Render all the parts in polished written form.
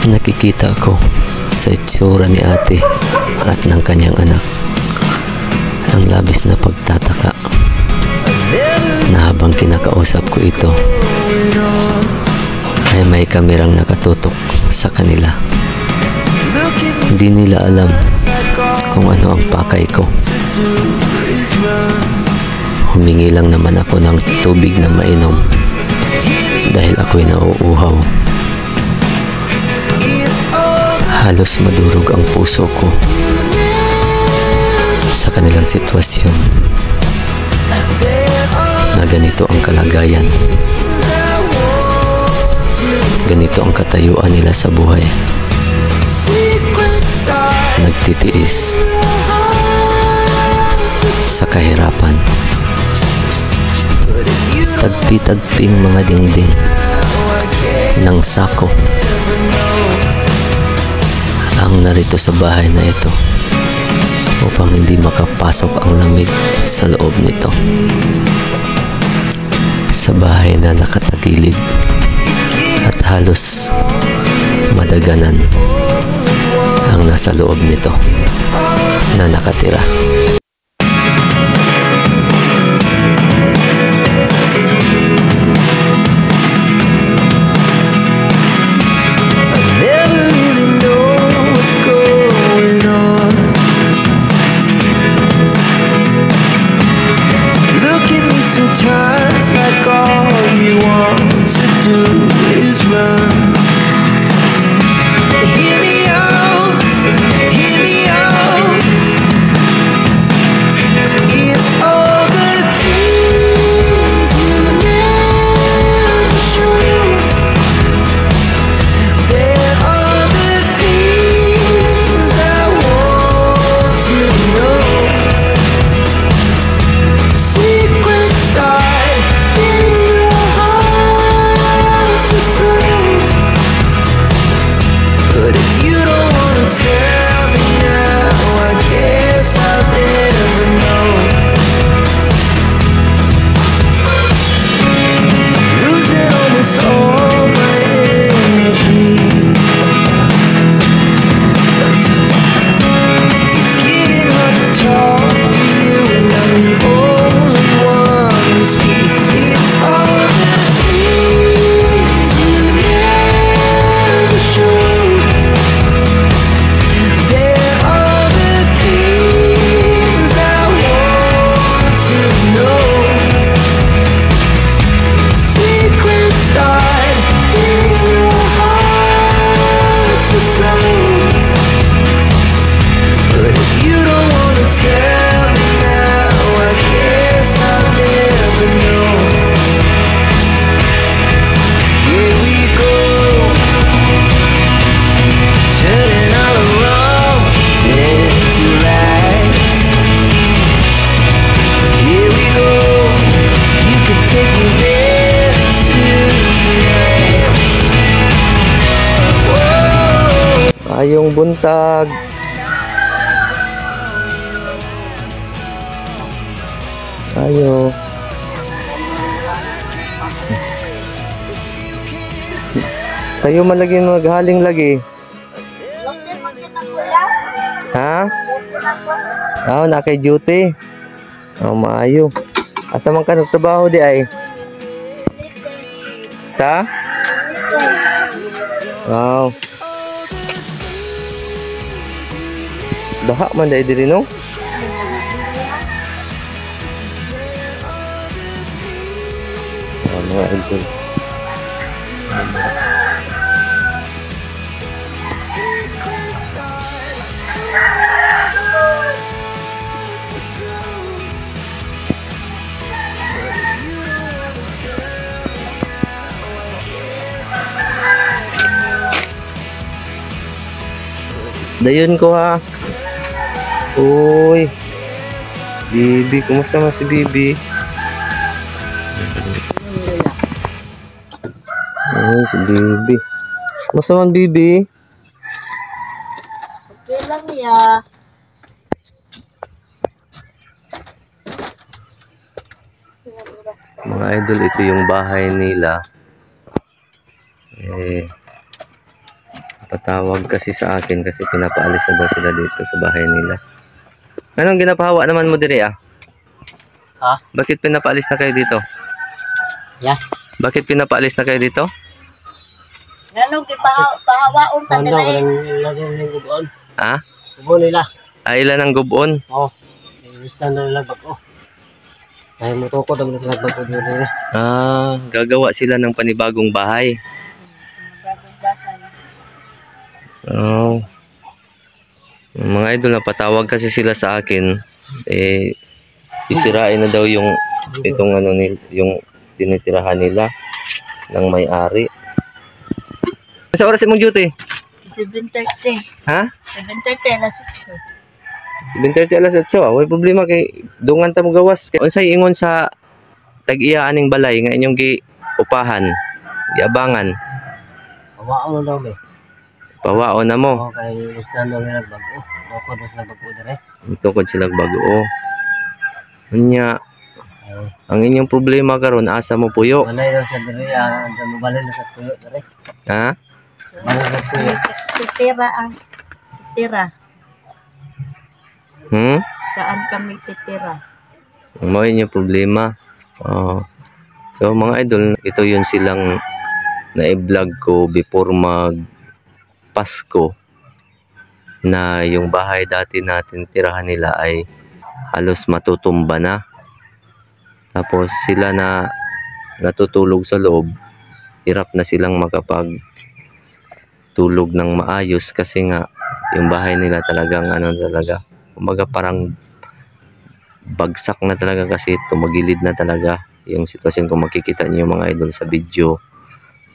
Nakikita ko sa itsura ni ate at ng kanyang anak ang labis na pagtataka na habang kinakausap ko ito ay may kamerang nakatutok sa kanila. Hindi nila alam kung ano ang pakay ko. Humingi lang naman ako ng tubig na mainom dahil ako'y nauuhaw. Halos madurog ang puso ko sa kanilang sitwasyon na ganito ang kalagayan, ganito ang katayuan nila sa buhay. Nagtitiis sa kahirapan, tagpi-tagping mga dingding ng sako ang narito sa bahay na ito upang hindi makapasok ang lamig sa loob nito. Sa bahay na nakatagilid at halos madaganan ang nasa loob nito na nakatira. Sometimes like all you want to do is run. Hear me out, hear me out. It's all the things you never show. There are the things I want to know. But if you don't wanna tell me now, I guess I'll never know. Losing almost all my energy. It's getting hard to talk to you, and I'm the only one who speaks. It's all the things you never show. But if you don't wanna tell me now, I guess I'll never know. Here we go, turning all the wrongs into rights. Here we go, you can take me there tonight. Whoa. Ayong buntag. Ayo. Sa'yo malagi maghaling lagi. Ha? Ah, na kay duty. Oh, maayo. Asa man ka nagtrabaho di ay? Sa? Wow. Baha man dahil diri no? Mga idol. Dayon ko ha. Uy. Bibi, kumusta man si Bibi? Ay, si Bibi. Kumusta man, Bibi? Okay lang ya. Mga idol, ito yung bahay nila. Patawag kasi sa akin kasi pinapaalis na daw sila dito sa bahay nila. Anong ginapahawa naman mo dire ah? Ha? Bakit pinapaalis na kayo dito? Ya. Bakit pinapaalis na kayo dito? Ganun, pahawaon pa Ano, nila eh. walang ng gubon. Ha? Gubon nila. Ay ilan ang gubon? Oo. Ilis na nalagbag ko. Dahil mo tukod ang nalagbag ko nila. Ah, gagawa sila ng panibagong bahay. Bagong bahay. Oh. Mga idol, napatawag kasi sila sa akin. Eh, isirain na daw yung itong ano yung tinitirahan nila ng may-ari. Sa oras mong duty? 7:30. Ha? 7:30 alas 8. 7:30 alas 8. Way problema kay dungan ta mo gawas. Kay unsay ingon sa tag-iya aning balay nga inyong giupahan, giabangan. Hawaon na daw may. Pawaon na mo. Oo, kay ilis na nalagbag ko. Tukod na nalagbag ko dire. Tukod sila bago. Unya, Ay, ang inyong problema karon asa mo puyo? walay daw sa dire. Andyan mo balay na sa tuyo dire. Ha? Balay na sa tuyo. Titira ang titira. Saan kami titira? Mo inyong problema. Oh. So mga idol, ito yun silang na-vlog ko before mag Pasko na yung bahay dati natin tirahan nila ay halos matutumba na. Tapos sila na natutulog sa loob, hirap na silang makapag tulog ng maayos kasi nga yung bahay nila talagang ano talaga, kumbaga parang bagsak na talaga kasi tumagilid na talaga yung sitwasyon. Kung makikita niyo mga idol sa video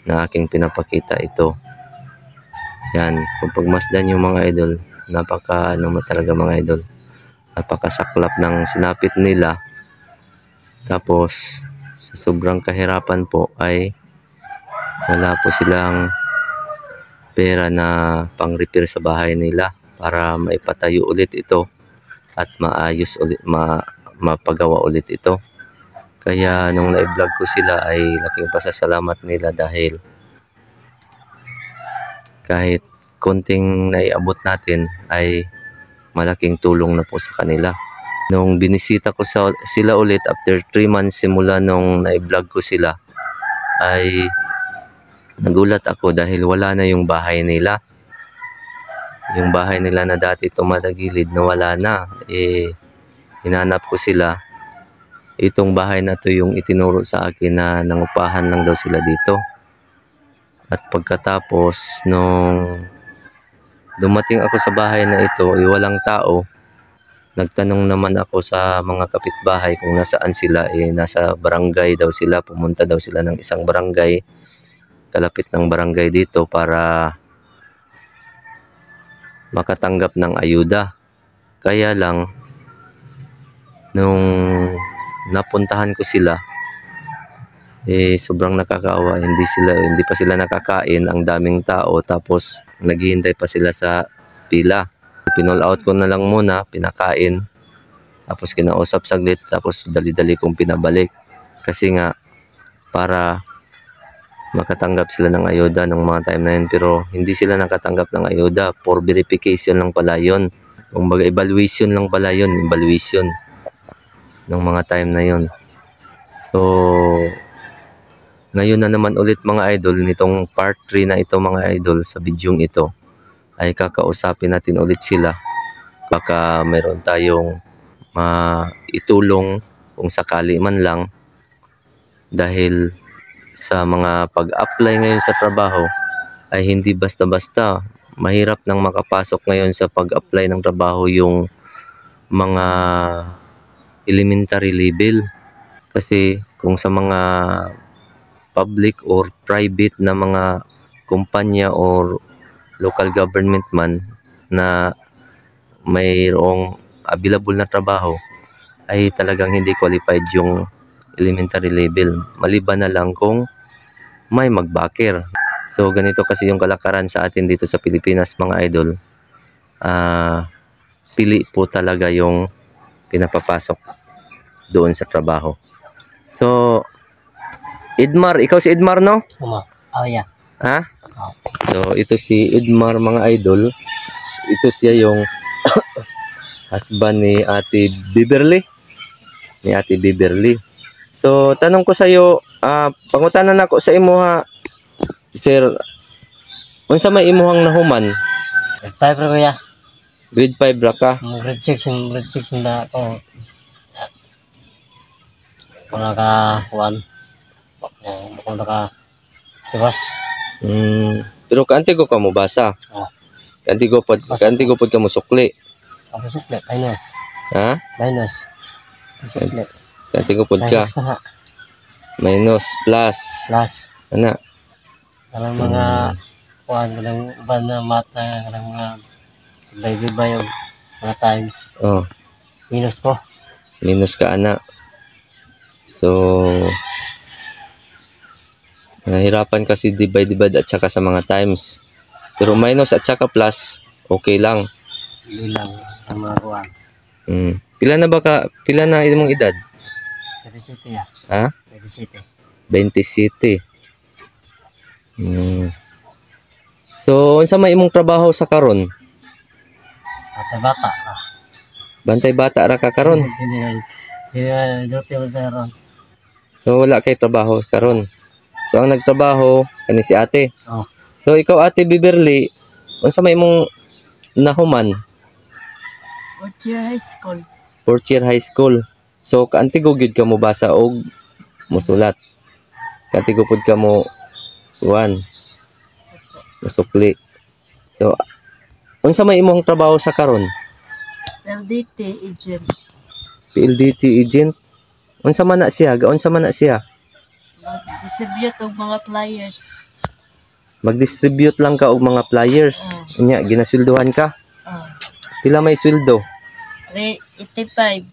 na aking pinapakita ito. Yan, kung pagmasdan yung mga idol, napaka ano talaga mga idol. Napakasaklap ng sinapit nila. Tapos sa sobrang kahirapan po ay wala po silang pera na pang-repair sa bahay nila para maipatayo ulit ito at maayos ulit, mapagawa ulit ito. Kaya nung na-vlog ko sila ay laking pasasalamat nila dahil kahit konting naiabot natin ay malaking tulong na po sa kanila. Nung binisita ko sila ulit after 3 months simula nung na-vlog ko sila ay nagulat ako dahil wala na yung bahay nila. Yung bahay nila na dati tumatagilid na wala na. Eh, hinanap ko sila. Itong bahay na to yung itinuro sa akin na nangupahan lang daw sila dito. At pagkatapos nung dumating ako sa bahay na ito, ay walang tao. Nagtanong naman ako sa mga kapitbahay kung nasaan sila. Eh, nasa barangay daw sila. Pumunta daw sila ng isang barangay. Kalapit ng barangay dito para makatanggap ng ayuda. Kaya lang, nung napuntahan ko sila, eh sobrang nakakaawa, hindi pa sila nakakain, ang daming tao, tapos naghihintay pa sila sa pila. Pinall out ko na lang muna, pinakain, tapos kinausap saglit, tapos dali-dali kong pinabalik kasi nga para makatanggap sila ng ayuda ng mga time na yun. Pero hindi sila nakatanggap ng ayuda, for verification lang pala yun, kumbaga evaluation lang pala yun, evaluation ng mga time na yun. So ngayon na naman ulit mga idol, nitong part 3 na ito mga idol, sa bidyong ito ay kakausapin natin ulit sila. Baka meron tayong maitulong kung sakali man lang, dahil sa mga pag-apply ngayon sa trabaho ay hindi basta-basta. Mahirap nang makapasok ngayon sa pag-apply ng trabaho yung mga elementary level, kasi kung sa mga public or private na mga kumpanya or local government man na mayroong available na trabaho ay talagang hindi qualified yung elementary level, maliban na lang kung may magbakir. So ganito kasi yung kalakaran sa atin dito sa Pilipinas mga idol. Pili po talaga yung pinapapasok doon sa trabaho. So Edmar, ikaw si Edmar, no? Oh yeah. Ha? So, ito si Edmar, mga idol. Ito siya yung husband ni Ate Beverly. Ni Ate Beverly. So, tanong ko sa'yo, pangutanan ako sa imo ha, sir, unsa may imuhang nahuman? Tayo pero kuya. Grade 5 ra ka? Grade 6 na ako. Kung naka-1. Kung naka-tiwas. Pero kaantigo ka mo basa? Oo. Kaantigo pod ka mo sukli? Ako sukli, minus. Ha? Minus. Sukli. Kaantigo pod ka? Minus pa nga. Minus, plus. Plus. Ana? Karang mga kuhan, karang uban na mata, karang mga bay-bay yung mga times. Oh, Minus po. minus ka ana. So, nahirapan kasi divide at saka sa mga times. Pero minus at saka plus, okay lang. Hindi lang ang mga kuhan. Pila na imong edad? 27 ya. Ha? 27. 27. So, unsa may imong trabaho sa karon? Bata. Bantay bata ra ka karon. Hindi na duty mo sa ron. So, wala kay trabaho karon. So, ang nagtrabaho kani si ate. Oh. So, ikaw Ate Beverly, unsa may imong nahuman? Fourth year high school. Fourth year high school. So, kaantigo gyud ka mo basa og musulat. Kaantigo pud ka mo musukli. So, unsa may imong trabaho sa karon? LDT agent. PLDT agent. Unsa man na siya? Unsa man na siya? Mag-distribute og mga flyers. Mag-distribute lang ka og mga flyers. Unya, ginasweldohan ka? Oh. Pila may sweldo? 385.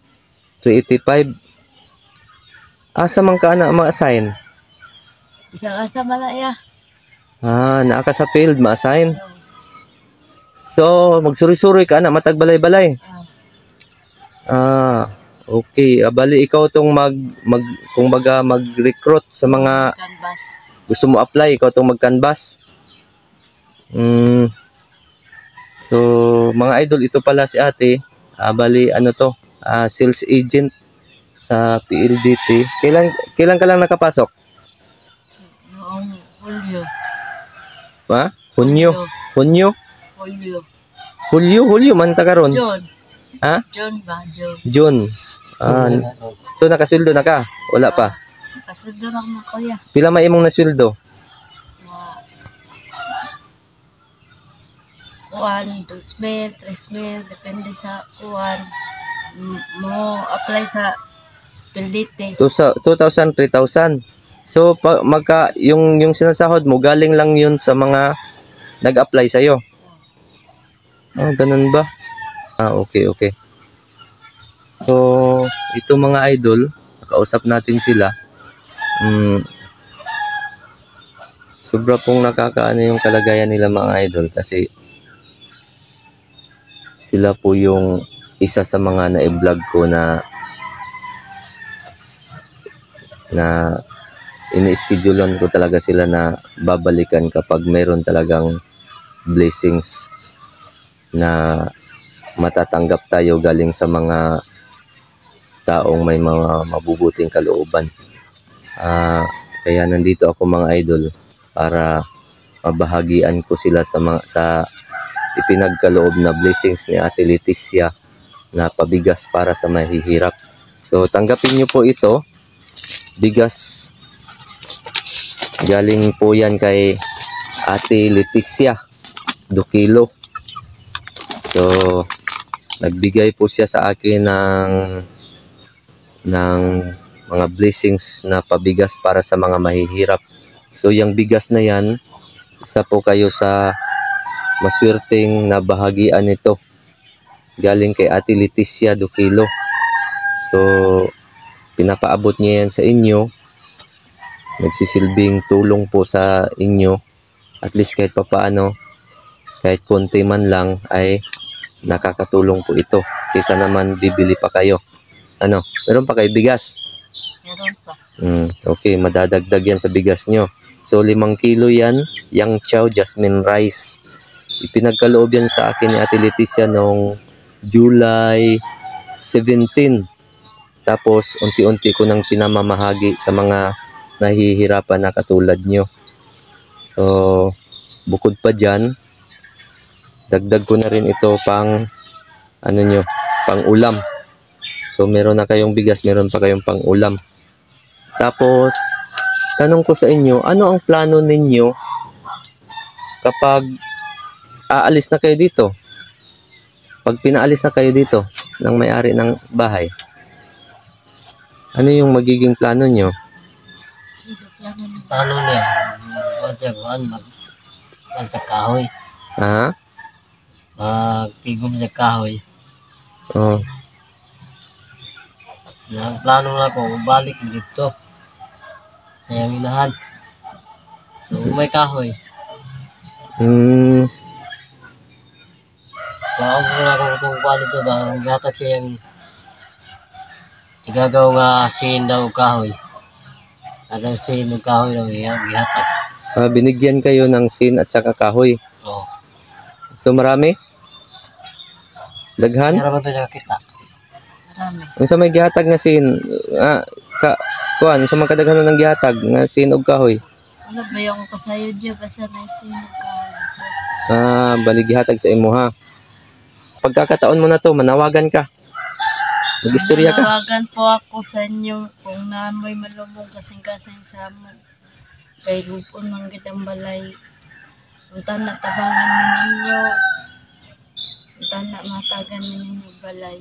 385. Asa man ka na ma-assign? Isang asa malaya. Naa ka sa field, ma-assign. So, magsuri-suri ka na, matag balay-balay. Okay. Bali, ikaw tong mag-recruit sa mga Canvas. gusto mo apply, ikaw tong mag-canvas. So, mga idol, ito pala si ate. Bali, sales agent sa PLDT. Kailan ka lang nakapasok? Noong Hulyo. Ha? Hunyo? Hulyo man ta karon. June. Ha? June ba? June. June. So nakasweldo na ka? Wala pa. Kasunod na ako kuya. Pila may imong nasweldo? Kuan, 2,000, 3,000, depende sa kuan. Mo apply sa PLDT. 2,000, 3,000. So yung sinasahod mo galing lang yun sa mga nag-apply sa iyo. Ganun ba? Okay. So, ito mga idol, nakausap natin sila. Sobra pong nakakaano yung kalagayan nila mga idol kasi sila po yung isa sa mga na-vlog ko na ini-schedulean ko talaga sila na babalikan kapag mayroon talagang blessings na matatanggap tayo galing sa mga taong may mga mabubuting kalooban. Kaya nandito ako mga idol para mabahagian ko sila sa ipinagkaloob na blessings ni Ate Leticia na pabigas para sa mahihirap. So tanggapin niyo po ito. Bigas. Galing po yan kay Ate Leticia. 2 kilo. So nagbigay po siya sa akin ng mga blessings na pabigas para sa mga mahihirap. So yung bigas na yan, isa po kayo sa maswerteng na bahagian nito. Galing kay Ate Leticia, 2 kilo. So pinapaabot niya yan sa inyo. Nagsisilbing tulong po sa inyo. At least kahit papaano, kahit konti man lang ay nakakatulong po ito. Kaysa naman bibili pa kayo. Meron pa kayo bigas? Meron pa. Okay, madadagdag yan sa bigas nyo. So 5 kilo yan, Yang Chow Jasmine Rice. Ipinagkaloob yan sa akin ni Ate Leticia noong July 17. Tapos unti-unti ko nang pinamamahagi sa mga nahihirapan na katulad nyo. So bukod pa dyan, dagdag ko na rin ito pang pang ulam. So meron na kayong bigas, meron pa kayong pang ulam. Tapos tanong ko sa inyo, ano ang plano ninyo kapag aalis na kayo dito? Pag pinaalis na kayo dito ng may-ari ng bahay, ano yung magiging plano nyo? Sino plano nyo? Paano niya? Mag sa kahoy. Ha? Magtigom sa kahoy. Oh. Ang plano na ko, balik dito. Kaya minahan. So, may kahoy. Kaya ako na kung itong balik ito ba, ang gatat siya yung igagaw nga sin daw kahoy. At ang sin ng kahoy daw, gihatag. Binigyan kayo ng sin at saka kahoy. Oo. So marami? Daghan? Kaya naman ito nakakita. Marami. Ang sa may gihatag nga sin, kuan, sa mga kadaghanan ng gihatag nga sin og kahoy. Wala ba yung kasayod niya? Basta naisinog ka dito. Bali gihatag sa imo ha. Pagkakataon mo na to, manawagan ka. Mag-istorya ka. Nanawagan po ako sa inyo kung naamoy malumong kasing-kasing sa mo. Kay lupon ng gitang balay. Kung tanak tabangan ninyo. Kung tanak matagan ninyo balay.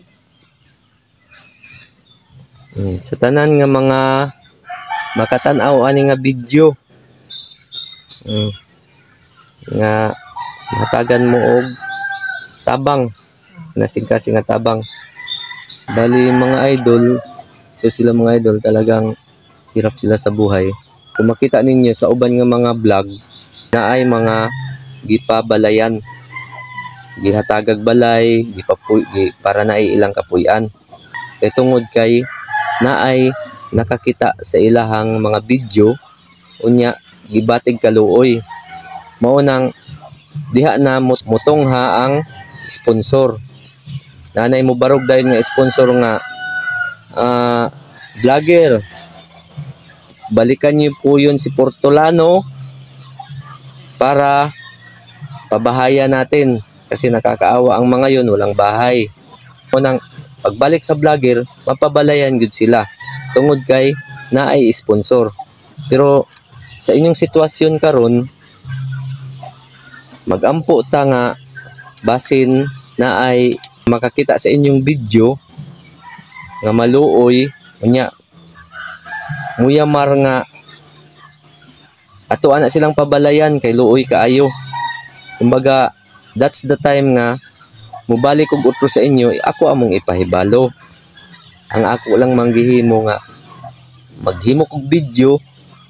Sa tanan nga mga makatan-aw ani nga video. Nga matagan mo og tabang. Nasing-kasing nga tabang. Bali mga idol, ito sila mga idol, talagang hirap sila sa buhay. Kung makita ninyo sa uban nga mga vlog na ay mga gipabalayan, gihatagag balay, para na ilang kapuy-an. Kaya tungod kay na ay nakakita sa ilahang mga video, unya gibatig kaluoy. Mao nang diha na mutongha ang sponsor. Nanay mo barog dahil nga sponsor nga vlogger. Balikan niyo po yun si Portolano para pabahayan natin kasi nakakaawa ang mga yun, walang bahay. Unang pagbalik sa vlogger, mapabalayan gud sila tungod kay naay sponsor. Pero sa inyong sitwasyon karon, magampo ta nga basin naay makakita sa inyong video nga maluoy unya muyamar nga ato ana silang pabalayan kay luoy kaayo. Kumbaga that's the time nga mubalik og utro sa inyo, ako among ipahibalo. Ang ako lang manggihimo nga maghimo kog video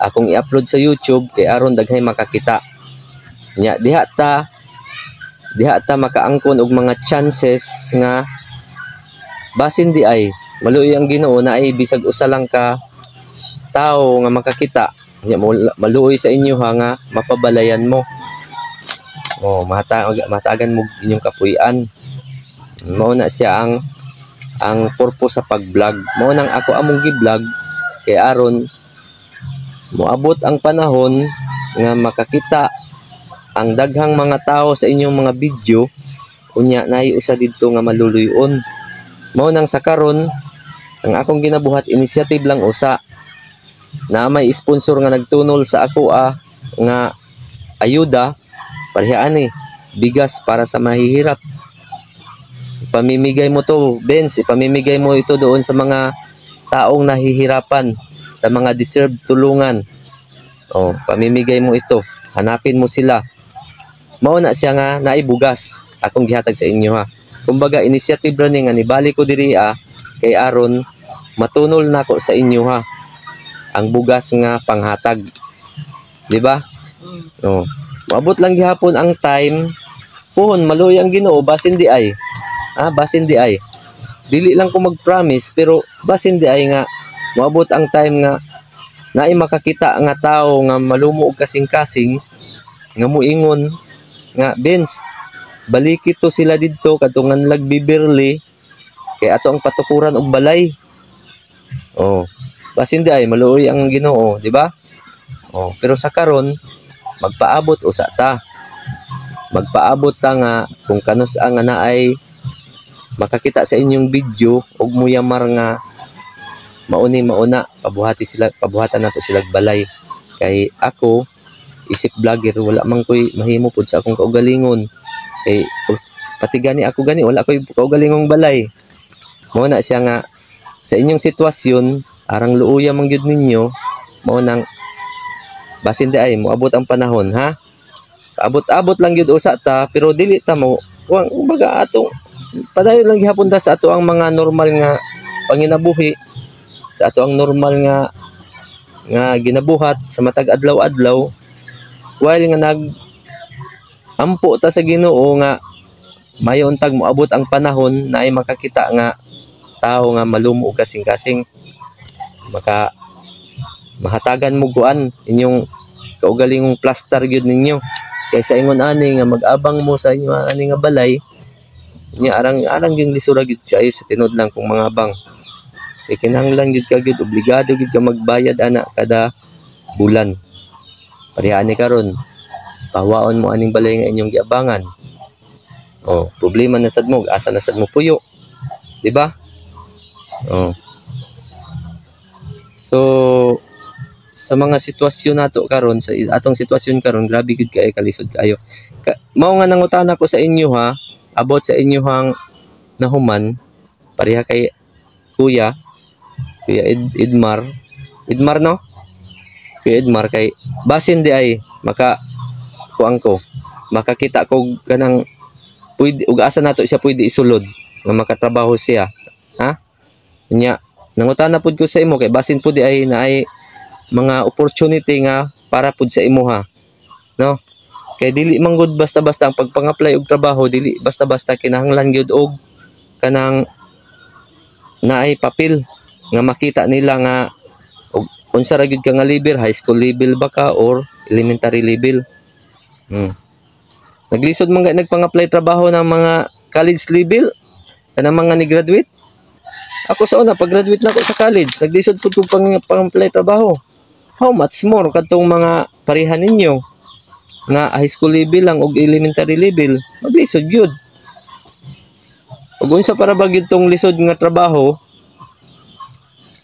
akong i-upload sa YouTube kay aron daghay makakita. Nya diha ta makaangkon og mga chances nga basin di ay maluoy ang Ginoo na ay bisag usa lang ka tao nga makakita. Nya maluoy sa inyo ha nga mapabalayan mo. Matagan mo inyong kapuy-an. Mao na siya ang purpose sa pag-vlog. Mao nang ako among gi-vlog kay aron moabot ang panahon nga makakita ang daghang mga tao sa inyong mga video unya naay usa didto nga maluluyon. Mao nang sa karon ang akong ginabuhat initiative lang usa na may sponsor nga nagtunol sa ako nga ayuda parehas bigas para sa mahihirap. Ipamimigay mo to, Benz, ipamimigay mo ito doon sa mga taong nahihirapan, sa mga deserved tulungan. Pamimigay mo ito, hanapin mo sila. Mao na siya nga naibugas akong gihatag sa inyo ha. Kumbaga initiative ra ni nga nibali ko diri kay aron matunol nako sa inyo ha ang bugas nga panghatag. Di ba? Maabot lang gihapon ang time puhon maluoy ang Ginoo basin di ay. Basin di ay. Dili lang ko mag-promise pero basin di ay nga maabot ang time nga naay makakita nga tao nga malumo og kasing-kasing nga muingon nga Benz, baliki to sila didto kadtong nagbibirli kay ato ang patukuran og balay. Oh, basin di ay maluoy ang Ginoo, di ba? Oh, pero sa karon magpaabot usa ta. Magpaabot ta nga kung kanus ang nga naay makakita sa inyong video og muyamar nga mauna pabuhatan nato sila balay. Kay ako isip vlogger wala man koy mahimo pud sa akong kaugalingon. Kay pati gani ako gani wala koy kaugalingong balay. Mao na siya nga sa inyong sitwasyon arang luuya man gyud ninyo mao nang basin di ay moabot ang panahon ha. Abot-abot lang gyud usa ta pero dili ta mo wang baga atong padayon lang gihapon ta sa ato ang mga normal nga panginabuhi, sa ato ang normal nga ginabuhat sa matag adlaw-adlaw while nga ampo ta sa Ginoo nga mayon tag moabot ang panahon na ay makakita nga tao nga malumo og kasing-kasing maka mahatagan mo guan inyong kaugalingong plaster gyud ninyo. Kaysa ingon ani nga mag-abang mo sa inyo ani nga balay nya arang yung lisura gyud siya sa tinod lang kung mga abang. Kay kinahanglan gyud ka gyud obligado gyud ka magbayad ana kada bulan. Pareha ni karon pawaon mo aning balay nga inyong giabangan. Oh, problema na sad mo asa na sad mo puyo. Di ba? Oh. So sa mga sitwasyon nato karon sa atong sitwasyon karon grabe gid kay kalisod kayo. Mao nga nangutana ko sa inyo ha about sa inyohang nahuman pareha kay Kuya Edmar no? Kuya Edmar kay basin di ay kuang ko makakita ko kanang pwede ug asa nato siya pwede isulod nga makatrabaho siya ha nya nangutana pud ko sa imo kay basin pud di ay naay mga opportunity nga para pud sa imuha no kay dili man gud basta-basta ang pagpang-apply og trabaho dili basta-basta kinahanglan gyud og kanang naay papel nga makita nila nga og unsa ra gyud ka nga level, high school level ba ka or elementary level. Naglisod man gay nagpang-apply trabaho ng mga college level kanang mga ni graduate. Ako sa una pag graduate na ako sa college naglisod pud ko pang-apply trabaho. How much more katong mga pareha ninyo nga high school level lang og elementary level maglisod gyud. Ug unsa para ba gyud tong lisod nga trabaho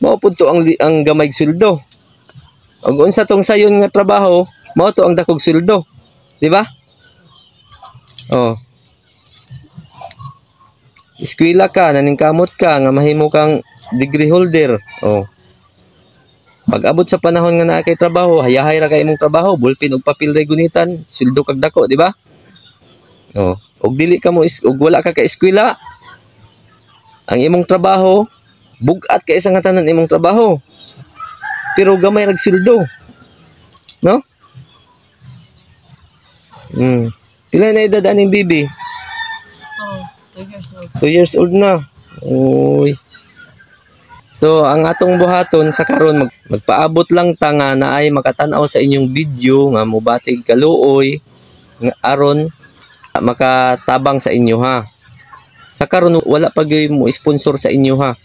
mao pud to ang gamay sweldo. Ug unsa tong sayon nga trabaho mao to ang dakog sweldo, di ba? Oh. Eskwela ka naningkamot ka nga mahimo kang degree holder. Oh. Pag abot sa panahon nga naa kay trabaho, hayahay ra kay imong trabaho, bulpin og papel ray gunitan, sweldo kag dako, di ba? Oh, og dili ka mo og wala ka eskwela. Ang imong trabaho, bugat kay isang tanan imong trabaho. Pero gamay rag sweldo. No? Pila na edad aning bibi? 2 years old. 2 years old na. Uy. So, ang atong buhaton sa karon magpaabot lang ta nga naay makatan-aw sa inyong video nga mobatig kaluoy nga aron makatabang sa inyo ha. Sa karon wala pa gyud mo sponsor sa inyo ha.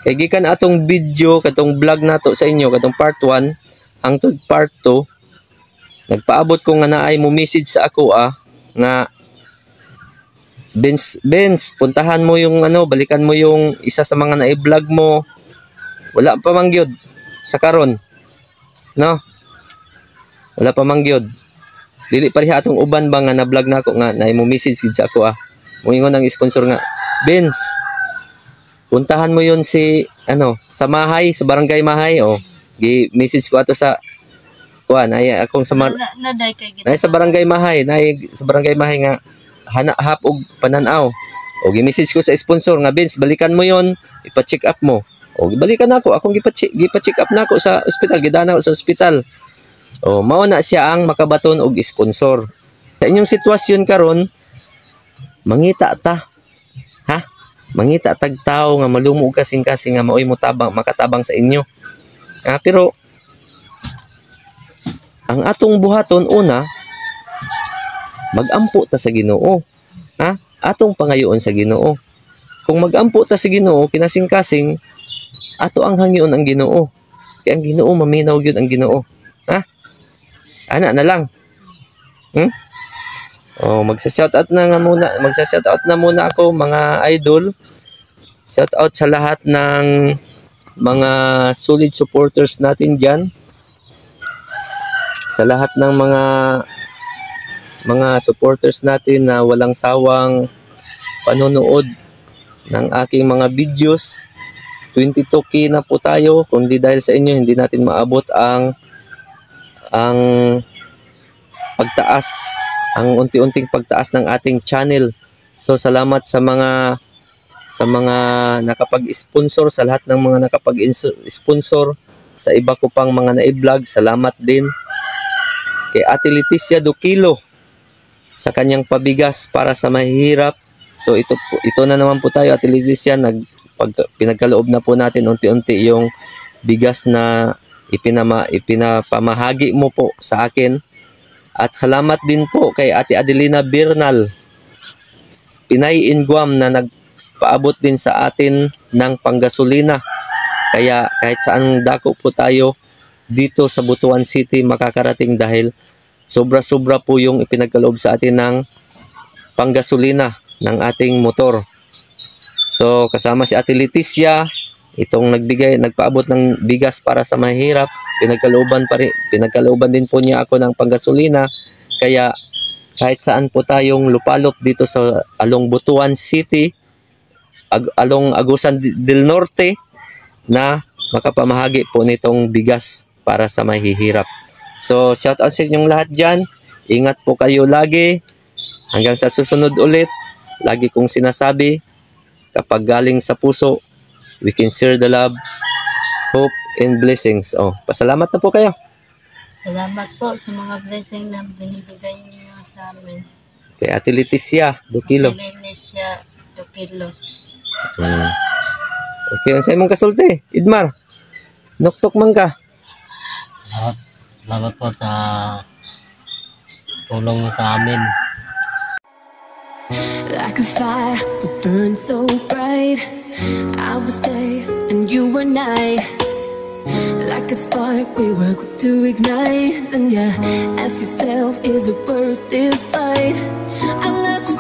Kay gikan atong video katong vlog nato sa inyo katong part 1 hangtod part 2 nagpaabot ko nga naay mo message sa ako nga Benz, puntahan mo yung balikan mo yung isa sa mga na-vlog mo. Wala pa man gyud sa karon. No? Wala pa man gyud. Dili pareha atong uban ba nga na-vlog nako nga na mo message gid sa ako Moingon ang sponsor nga, Benz, puntahan mo yon si sa Mahay, sa Barangay Mahay gi-message ko ato sa ay akong sa naday kay sa Barangay Mahay, sa Barangay Mahay nga hanap og pananaw. O gi-message ko sa sponsor nga Benz, balikan mo yon, ipa-check up mo. O gibalikan nako, akong gipa-check up nako sa ospital, gidana ko sa ospital. O mao na siya ang makabaton og sponsor. Sa inyong sitwasyon karon, mangita ta. Ha? Mangita tag tawo nga malumo og kasing-kasing nga maoy mo tabang, makatabang sa inyo. Pero ang atong buhaton una magampo ta sa Ginoo. Ha? Atong pangayoon sa Ginoo. Kung magampo ta sa Ginoo kinasing-kasing ato ang hangyoon ang Ginoo. Kaya ang Ginoo maminaw gyud ang Ginoo. Ha? Ana na lang. Magsa-shoutout na muna ako mga idol. Shoutout sa lahat ng mga solid supporters natin diyan. Sa lahat ng mga supporters natin na walang sawang panonood ng aking mga videos. 22K na po tayo. Kundi dahil sa inyo hindi natin maabot ang pagtaas, ang unti-unting pagtaas ng ating channel. So salamat sa mga nakapag-sponsor, sa lahat ng mga nakapag-sponsor, sa iba ko pang mga na-vlog. Salamat din kay Ate Leticia Dukilo sa kanyang pabigas para sa mahihirap. So ito na naman po tayo, Ate Leticia, pinagkaloob na po natin unti-unti yung bigas na ipinapamahagi mo po sa akin. At salamat din po kay Ate Adelina Bernal, Pinay in Guam, na nagpaabot din sa atin ng panggasolina. Kaya kahit saan dako po tayo dito sa Butuan City makakarating dahil sobra-sobra po yung ipinagkaloob sa atin ng panggasolina ng ating motor. So kasama si Ate Leticia, itong nagpaabot ng bigas para sa mahirap. Pinagkalooban din po niya ako ng panggasolina. Kaya kahit saan po tayong lupalop dito sa along Butuan City, along Agusan del Norte, na makapamahagi po nitong bigas para sa mahihirap. So shout out sa inyong lahat dyan. Ingat po kayo lagi. Hanggang sa susunod ulit, lagi kong sinasabi, kapag galing sa puso, we can share the love, hope, and blessings. Pasalamat na po kayo. Salamat po sa mga blessing na binibigay niyo sa amin. Kay Ate Leticia Dukilo. Leticia Dukilo. Okay, ang sa'yo mong kasulti, Idmar. Nuktok man ka. Salamat po sa tulong mo sa amin. Like a fire that burns so bright, I was day and you were night. Like a spark we were quick to ignite. And yeah, ask yourself, is it worth this fight? I love you